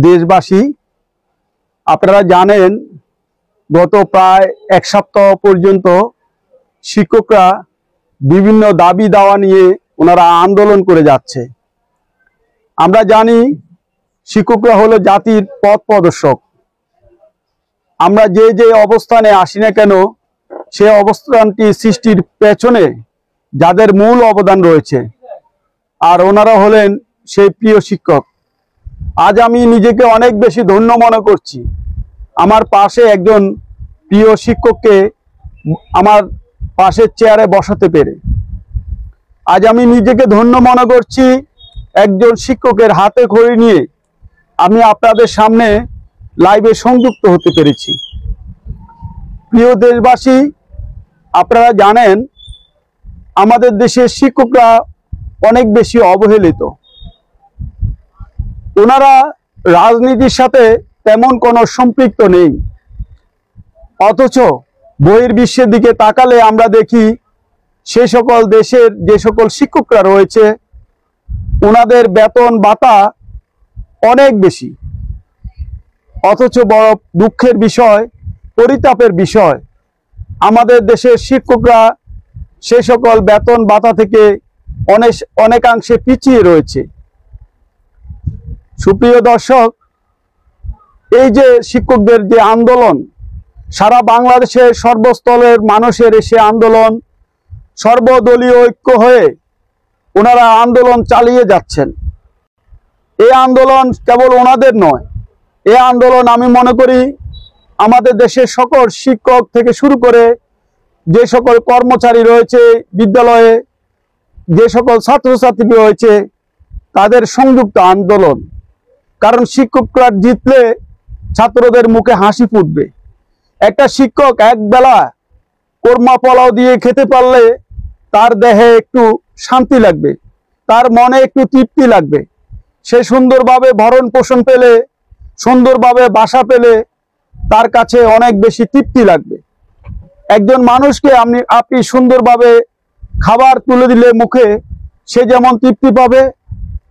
দেশবাসী, আপনারা জানেন গত প্রায় এক সপ্তাহ পর্যন্ত শিক্ষকরা বিভিন্ন দাবি দাওয়া নিয়ে ওনারা আন্দোলন করে যাচ্ছে। আমরা জানি শিক্ষকরা হলো জাতির পথ প্রদর্শক। আমরা যে যে অবস্থানে আসি না কেন, সে অবস্থানটি সৃষ্টির পেছনে যাদের মূল অবদান রয়েছে, আর ওনারা হলেন সেই প্রিয় শিক্ষক। আজ আমি নিজেকে অনেক বেশি ধন্য মনে করছি আমার পাশে একজন প্রিয় শিক্ষককে আমার পাশের চেয়ারে বসাতে পেরে। আজ আমি নিজেকে ধন্য মনে করছি একজন শিক্ষকের হাতে খড়ি নিয়ে আমি আপনাদের সামনে লাইভে সংযুক্ত হতে পেরেছি। প্রিয় দেশবাসী, আপনারা জানেন আমাদের দেশের শিক্ষকরা অনেক বেশি অবহেলিত। ওনারা রাজনীতির সাথে তেমন কোনো সম্পৃক্ত নেই, অথচ বহির্বিশ্বের দিকে তাকালে আমরা দেখি সে সকল দেশের যে সকল শিক্ষকরা রয়েছে ওনাদের বেতন ভাতা অনেক বেশি। অথচ বড় দুঃখের বিষয়, পরিতাপের বিষয়, আমাদের দেশের শিক্ষকরা সে সকল বেতন ভাতা থেকে অনেকাংশে পিছিয়ে রয়েছে। সুপ্রিয় দর্শক, এই যে শিক্ষকদের যে আন্দোলন, সারা বাংলাদেশের সর্বস্তরের মানুষের এসে আন্দোলন, সর্বদলীয় ঐক্য হয়ে ওনারা আন্দোলন চালিয়ে যাচ্ছেন। এই আন্দোলন কেবল ওনাদের নয়, এই আন্দোলন আমি মনে করি আমাদের দেশের সকল শিক্ষক থেকে শুরু করে যে সকল কর্মচারী রয়েছে বিদ্যালয়ে, যে সকল ছাত্রছাত্রী রয়েছে তাদের সংযুক্ত আন্দোলন। কারণ শিক্ষকরা জিতলে ছাত্রদের মুখে হাসি ফুটবে। একটা শিক্ষক একবেলা কোরমা পোলাও দিয়ে খেতে পারলে তার দেহে একটু শান্তি লাগবে, তার মনে একটু তৃপ্তি লাগবে। সে সুন্দরভাবে ভরণ পোষণ পেলে, সুন্দরভাবে বাসা পেলে তার কাছে অনেক বেশি তৃপ্তি লাগবে। একজন মানুষকে আপনি সুন্দরভাবে খাবার তুলে দিলে মুখে, সে যেমন তৃপ্তি পাবে,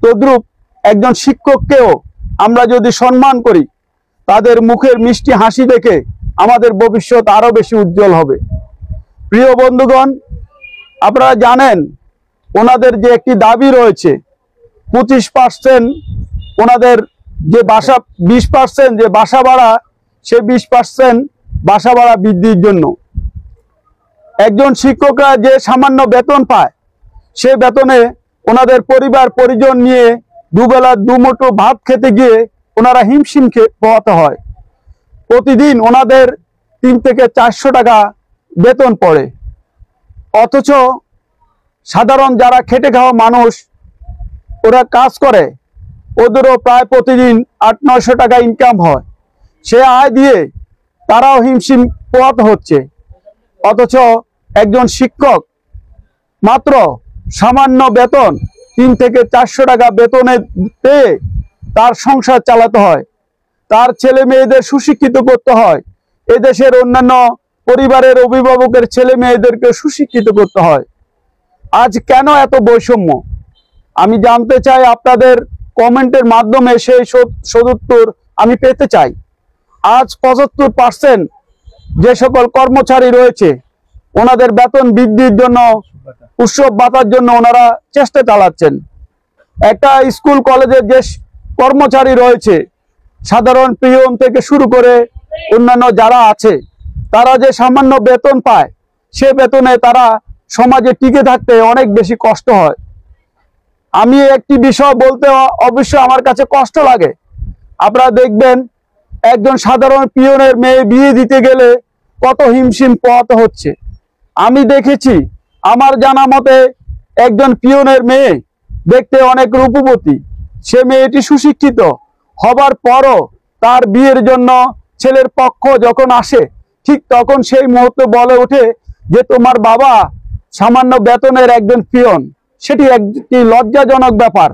তদ্রূপ একজন শিক্ষককেও আমরা যদি সম্মান করি, তাদের মুখের মিষ্টি হাসি দেখে আমাদের ভবিষ্যৎ আরো বেশি উজ্জ্বল হবে। প্রিয় বন্ধুগণ, আপনারা জানেন ওনাদের যে একটি দাবি রয়েছে 25% ওনাদের যে বাসা 20% যে বাসা ভাড়া, সে 20% বাসা ভাড়া বৃদ্ধির জন্য। একজন শিক্ষকরা যে সামান্য বেতন পায়, সে বেতনে ওনাদের পরিবার পরিজন নিয়ে দুবেলা দুমুঠো ভাত খেতে গিয়ে ওনারা হিমশিম পোহাতে হয়। প্রতিদিন ওনাদের 3 থেকে 400 টাকা বেতন পড়ে। অথচ সাধারণ যারা খেটে খাওয়া মানুষ, ওরা কাজ করে, ওদেরও প্রায় প্রতিদিন 800-900 টাকা ইনকাম হয়। সে আয় দিয়ে তারাও হিমশিম পোহাতে হচ্ছে। অথচ একজন শিক্ষক মাত্র সামান্য বেতন 3 থেকে 400 টাকা বেতনে পেয়ে তার সংসার চালাতে হয়, তার ছেলে মেয়েদের সুশিক্ষিত করতে হয়, এদেশের অন্যান্য পরিবারের অভিভাবকের ছেলে মেয়েদেরকে সুশিক্ষিত করতে হয়। আজ কেন এত বৈষম্য? আমি জানতে চাই, আপনাদের কমেন্টের মাধ্যমে সেই সদুত্তর আমি পেতে চাই। আজ 75% যে সকল কর্মচারী রয়েছে ওনাদের বেতন বৃদ্ধির জন্য, উৎসব ভাতার জন্য ওনারা চেষ্টা চালাচ্ছেন। একটা স্কুল কলেজের যে কর্মচারী রয়েছে, সাধারণ পিয়ন থেকে শুরু করে অন্যান্য যারা আছে, তারা যে সামান্য বেতন পায়, সে বেতনে তারা সমাজে টিকে থাকতে অনেক বেশি কষ্ট হয়। আমি একটি বিষয় বলতে অবশ্যই আমার কাছে কষ্ট লাগে। আপনারা দেখবেন একজন সাধারণ পিয়নের মেয়ে বিয়ে দিতে গেলে কত হিমশিম পোহাতে হচ্ছে। আমি দেখেছি, আমার জানা মতে একজন পিয়নের মেয়ে দেখতে অনেক রূপবতী, সে মেয়েটি সুশিক্ষিত হবার পরও তার বিয়ের জন্য ছেলের পক্ষ যখন আসে, ঠিক তখন সেই মুহূর্তে বলে ওঠে যে তোমার বাবা সামান্য বেতনের একজন পিয়ন। সেটি একটি লজ্জাজনক ব্যাপার।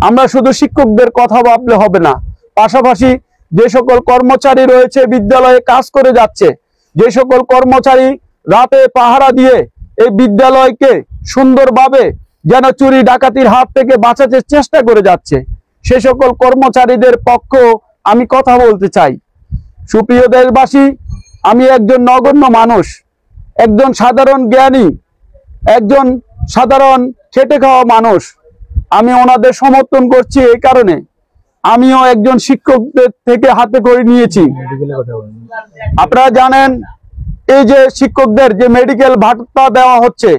আমরা শুধু শিক্ষকদের কথা ভাবলে হবে না, পাশাপাশি যে সকল কর্মচারী রয়েছে বিদ্যালয়ে কাজ করে যাচ্ছে, যে সকল কর্মচারী রাতে পাহারা দিয়ে এই বিদ্যালয়কে সুন্দরভাবে যেন চুরি ডাকাতির হাত থেকে বাঁচাতে চেষ্টা করে যাচ্ছে, সে সকল কর্মচারীদের পক্ষ আমি কথা বলতে চাই। সুপ্রিয় দেশবাসী, আমি একজন নগণ্য মানুষ, একজন সাধারণ জ্ঞানী, একজন সাধারণ খেটে খাওয়া মানুষ। আমি ওনাদের সমর্থন করছি এই কারণে আমিও একজন শিক্ষকদের থেকে হাতে করে নিয়েছি। আপনারা জানেন এই যে শিক্ষকদের যে মেডিকেল ভাতা দেওয়া হচ্ছে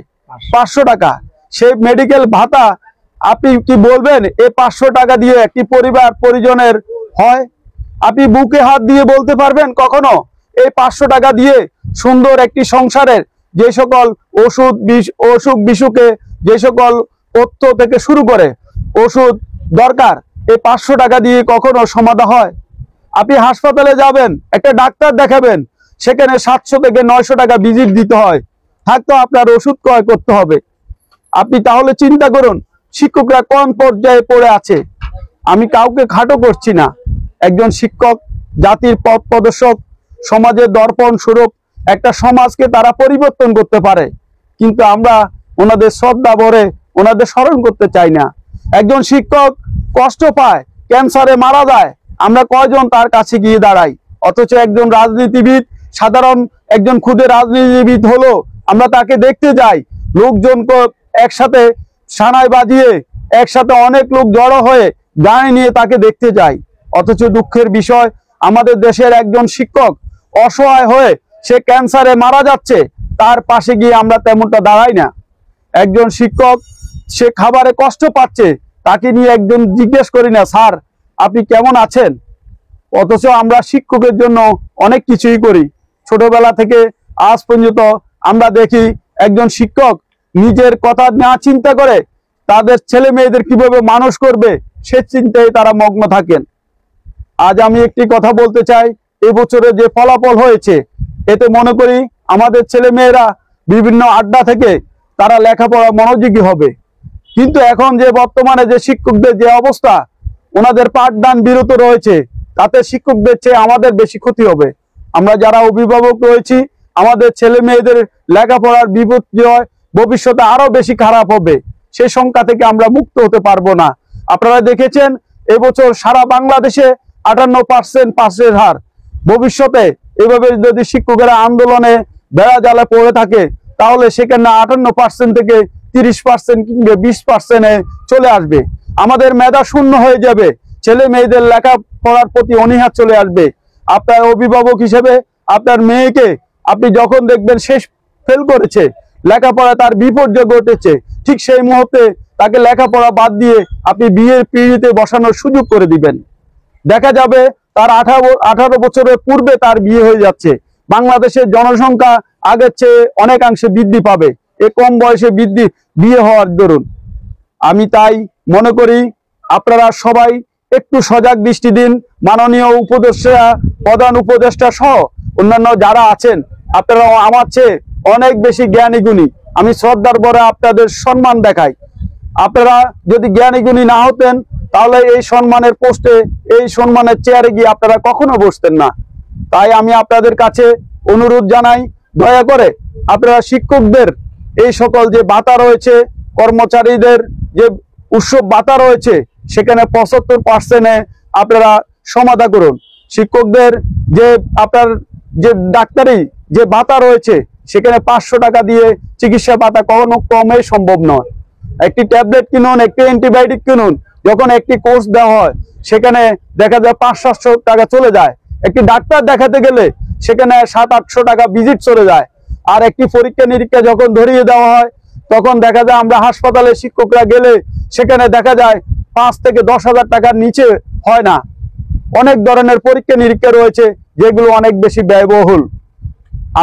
500 টাকা, সেই মেডিকেল ভাতা আপনি কি বলবেন এই 500 টাকা দিয়ে একটি পরিবার পরিজনের হয়? আপনি বুকে হাত দিয়ে বলতে পারবেন কখনো এই 500 টাকা দিয়ে সুন্দর একটি সংসারের যে সকল অসুখ বিসুখে যে সকল তথ্য থেকে শুরু করে ওষুধ দরকার, এই 500 টাকা দিয়ে কখনো সমাধান হয়? আপনি হাসপাতালে যাবেন, একটা ডাক্তার দেখাবেন, সেখানে 700 থেকে 900 টাকা ভিজিট দিতে হয়, থাকতো আপনার ওষুধ ক্রয় করতে হবে। আপনি তাহলে চিন্তা করুন শিক্ষকরা কোন পর্যায়ে পড়ে আছে। আমি কাউকে খাটো করছি না, একজন শিক্ষক জাতির পথ প্রদর্শক, সমাজের দর্পণ স্বরূপ একটা সমাজকে তারা পরিবর্তন করতে পারে, কিন্তু আমরা ওনাদের শ্রদ্ধা ভরে ওনাদের স্মরণ করতে চাই না। একজন শিক্ষক কষ্ট পায়, ক্যান্সারে মারা যায়, আমরা কয়জন তার কাছে গিয়ে দাঁড়াই? অথচ একজন রাজনীতিবিদ, সাধারণ একজন ক্ষুদে রাজনীতিবিদ হলো আমরা তাকে দেখতে যাই, লোকজনকে একসাথে সানাই বাজিয়ে একসাথে অনেক লোক জড়ো হয়ে গায়ে নিয়ে তাকে দেখতে যাই। অথচ দুঃখের বিষয় আমাদের দেশের একজন শিক্ষক অসহায় হয়ে সে ক্যান্সারে মারা যাচ্ছে, তার পাশে গিয়ে আমরা তেমনটা দাঁড়াই না। একজন শিক্ষক সে খাবারে কষ্ট পাচ্ছে, তাকে নিয়ে একজন জিজ্ঞেস করি না স্যার আপনি কেমন আছেন? অথচ আমরা শিক্ষকের জন্য অনেক কিছুই করি। ছোটবেলা থেকে আজ পর্যন্ত আমরা দেখি একজন শিক্ষক নিজের কথা না চিন্তা করে তাদের ছেলে মেয়েদের কিভাবে মানুষ করবে সে চিন্তায় তারা মগ্ন থাকেন। আজ আমি একটি কথা বলতে চাই, এবছরে যে ফলাফল হয়েছে এতে মনে করি আমাদের ছেলে মেয়েরা বিভিন্ন আড্ডা থেকে তারা লেখাপড়া মনোযোগী হবে। কিন্তু এখন যে বর্তমানে যে শিক্ষকদের যে অবস্থা, ওনাদের পাঠদান বিরত রয়েছে, তাতে শিক্ষকদের চেয়ে আমাদের বেশি ক্ষতি হবে। আমরা যারা অভিভাবক রয়েছি আমাদের ছেলে মেয়েদের লেখাপড়ার বিপর্যয় ভবিষ্যতে আরো বেশি খারাপ হবে, সেই সংখ্যা থেকে আমরা মুক্ত হতে পারবো না। আপনারা দেখেছেন এবছর সারা বাংলাদেশে 58% পাসের হার। ভবিষ্যতে এভাবে যদি শিক্ষকেরা আন্দোলনে বেড়া জালে পড়ে থাকে তাহলে সেখানে 58% থেকে 30% কিংবা 20%-এ চলে আসবে। আমাদের মেধা শূন্য হয়ে যাবে, ছেলে মেয়েদের লেখাপড়ার প্রতি অনীহা চলে আসবে। আপনার অভিভাবক হিসেবে আপনার মেয়েকে আপনি যখন দেখবেন শেষ ফেল করেছে, লেখাপড়া তার বিপর্যয় ঘটেছে, ঠিক সেই মুহূর্তে তাকে লেখাপড়া বাদ দিয়ে আপনি বিয়ের পিঁড়িতে বসানোর সুযোগ করে দিবেন। দেখা যাবে তার 18 বছরের পূর্বে তার বিয়ে হয়ে যাচ্ছে। বাংলাদেশের জনসংখ্যা আগের চেয়ে অনেকাংশে বৃদ্ধি পাবে এ কম বয়সে বিয়ে হওয়ার দরুন। আমি তাই মনে করি আপনারা সবাই একটু সজাগ দৃষ্টি দিন। মাননীয় উপদেষ্টা, প্রধান উপদেষ্টা সহ অন্যান্য যারা আছেন আপনারা আমার চেয়ে অনেক বেশি জ্ঞানী গুণী, আমি শ্রদ্ধার ভরে আপনাদের সম্মান দেখাই। আপনারা যদি জ্ঞানী গুণী না হতেন তাহলে এই সম্মানের পোস্টে, এই সম্মানের চেয়ারে গিয়ে আপনারা কখনো বসতেন না। তাই আমি আপনাদের কাছে অনুরোধ জানাই, দয়া করে আপনারা শিক্ষকদের এই সকল যে ভাতা রয়েছে, কর্মচারীদের যে উৎসব ভাতা রয়েছে সেখানে 75%-এ আপনারা সমাধা করুন। শিক্ষকদের যে আপনার যে ডাক্তারি যে ভাতা রয়েছে সেখানে 500 টাকা দিয়ে চিকিৎসা ভাতা কখনো কমে সম্ভব নয়। একটি ট্যাবলেট কিনুন, একটি অ্যান্টিবায়োটিক কিনুন, যখন একটি কোর্স দেওয়া হয় সেখানে দেখা যায় 500-700 টাকা চলে যায়। একটি ডাক্তার দেখাতে গেলে সেখানে 700-800 টাকা ভিজিট চলে যায়। আর একটি পরীক্ষা নিরীক্ষা যখন ধরিয়ে দেওয়া হয় তখন দেখা যায় আমরা হাসপাতালে শিক্ষকরা গেলে সেখানে দেখা যায় 5 থেকে 10,000 টাকার নিচে হয় না। অনেক ধরনের পরীক্ষা নিরীক্ষা রয়েছে যেগুলো অনেক বেশি ব্যয়বহুল।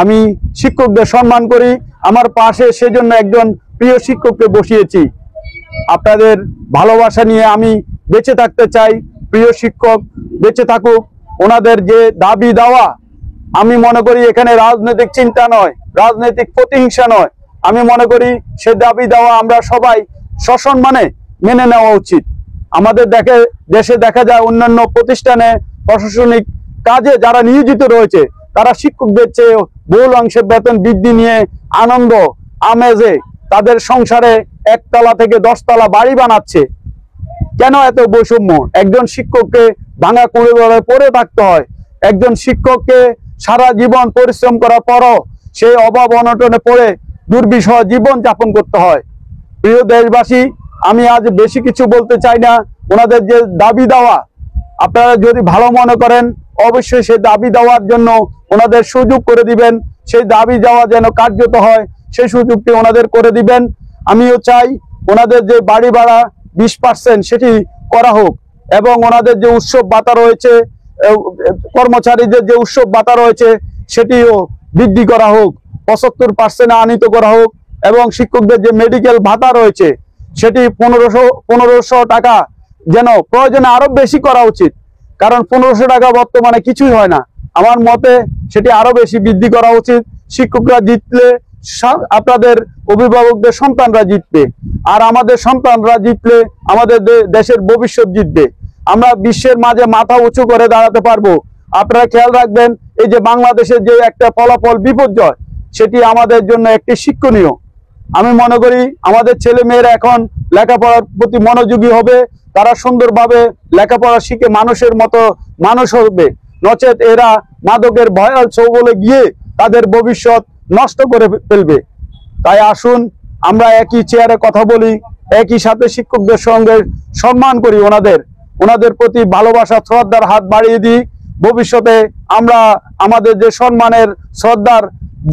আমি শিক্ষকদের সম্মান করি, আমার পাশে সেজন্য একজন প্রিয় শিক্ষককে বসিয়েছি। আপনাদের ভালোবাসা নিয়ে আমি বেঁচে থাকতে চাই। প্রিয় শিক্ষক বেঁচে থাকুক। ওনাদের যে দাবি দেওয়া, আমি মনে করি এখানে রাজনৈতিক চিন্তা নয়, রাজনৈতিক প্রতিহিংসা নয়, আমি মনে করি সে দাবি দেওয়া আমরা সবাই সসম্মানে মেনে নেওয়া উচিত। আমাদের দেশে দেখা যায় অন্যান্য প্রতিষ্ঠানে প্রশাসনিক কাজে যারা নিয়োজিত রয়েছে তারা শিক্ষকদের চেয়ে বহুল অংশে বেতন বৃদ্ধি নিয়ে আনন্দ আমেজে তাদের সংসারে 1 তলা থেকে 10 তলা বাড়ি বানাচ্ছে। কেন এত বৈষম্য? একজন শিক্ষককে ভাঙা কুড়ে ঘরে পড়ে থাকতে হয়, একজন শিক্ষককে সারা জীবন পরিশ্রম করার পরও সেই অভাব অনটনে পড়ে দুর্বিষহ জীবন যাপন করতে হয়। প্রিয় দেশবাসী, আমি আজ বেশি কিছু বলতে চাই না। ওনাদের যে দাবি দেওয়া, আপনারা যদি ভালো মনে করেন অবশ্যই সেই দাবি দেওয়ার জন্য ওনাদের সুযোগ করে দিবেন, সেই দাবি দেওয়া যেন কার্যত হয় সেই সুযোগটি ওনাদের করে দিবেন। আমিও চাই ওনাদের যে বাড়ি ভাড়া 20% সেটি করা হোক, এবং ওনাদের যে উৎসব ভাতা রয়েছে, কর্মচারীদের যে উৎসব ভাতা রয়েছে সেটিও বৃদ্ধি করা হোক, 75% আনিত করা হোক, এবং শিক্ষকদের যে মেডিকেল ভাতা রয়েছে সেটি 1500 টাকা যেন প্রয়োজনে আরো বেশি করা উচিত, কারণ 1500 টাকা বর্তমানে কিছুই হয় না। আমার মতে সেটি আরো বেশি বৃদ্ধি করা উচিত। শিক্ষকরা জিতলে আপনাদের অভিভাবকদের সন্তানরা জিতবে, আর আমাদের সন্তানরা জিতলে আমাদের দেশের ভবিষ্যৎ জিতবে। আমরা বিশ্বের মাঝে মাথা উঁচু করে দাঁড়াতে পারবো। আপনারা খেয়াল রাখবেন, এই যে বাংলাদেশের যে একটা ফলাফল বিপর্যয়, সেটি আমাদের জন্য একটি শিক্ষণীয়। আমি মনে করি আমাদের ছেলে মেয়েরা এখন লেখাপড়ার প্রতি মনোযোগী হবে, তারা সুন্দরভাবে লেখাপড়া শিখে মানুষের মতো মানুষ হবে, নচেত এরা মাদকের ভয়াল ছবলে গিয়ে তাদের ভবিষ্যৎ নষ্ট করে ফেলবে। তাই আসুন আমরা একই চেয়ারে কথা বলি, একই সাথে শিক্ষকদের সঙ্গে সম্মান করি, ওনাদের প্রতি ভালোবাসা শ্রদ্ধার হাত বাড়িয়ে দিই। ভবিষ্যতে আমরা আমাদের যে সম্মানের শ্রদ্ধার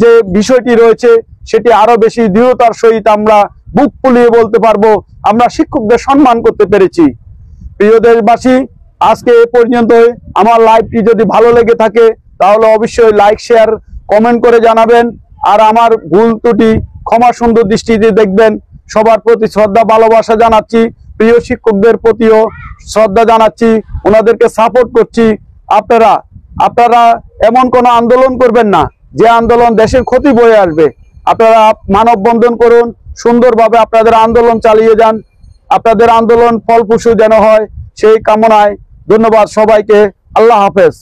যে বিষয়টি রয়েছে সেটি আরো বেশি দৃঢ়তার সহিত আমরা বুক ফুলিয়ে বলতে পারবো আমরা শিক্ষকদের সম্মান করতে পেরেছি। প্রিয় দেশবাসী, আজকে এ পর্যন্তই। আমার লাইভটি যদি ভালো লেগে থাকে তাহলে অবশ্যই লাইক, শেয়ার, কমেন্ট করে জানাবেন, আর আমার ভুল ত্রুটি ক্ষমা সুন্দর দৃষ্টিতে দেখবেন। সবার প্রতি শ্রদ্ধা ভালোবাসা জানাচ্ছি, প্রিয় শিক্ষকদের প্রতিও শ্রদ্ধা জানাচ্ছি, ওনাদেরকে সাপোর্ট করছি। আপনারা এমন কোনো আন্দোলন করবেন না যে আন্দোলন দেশের ক্ষতি বয়ে আসবে। আপনারা মানববন্ধন করুন, সুন্দরভাবে আপনাদের আন্দোলন চালিয়ে যান। আপনাদের আন্দোলন ফলপ্রসূ যেন হয় সেই কামনায় ধন্যবাদ সবাইকে। আল্লাহ হাফেজ।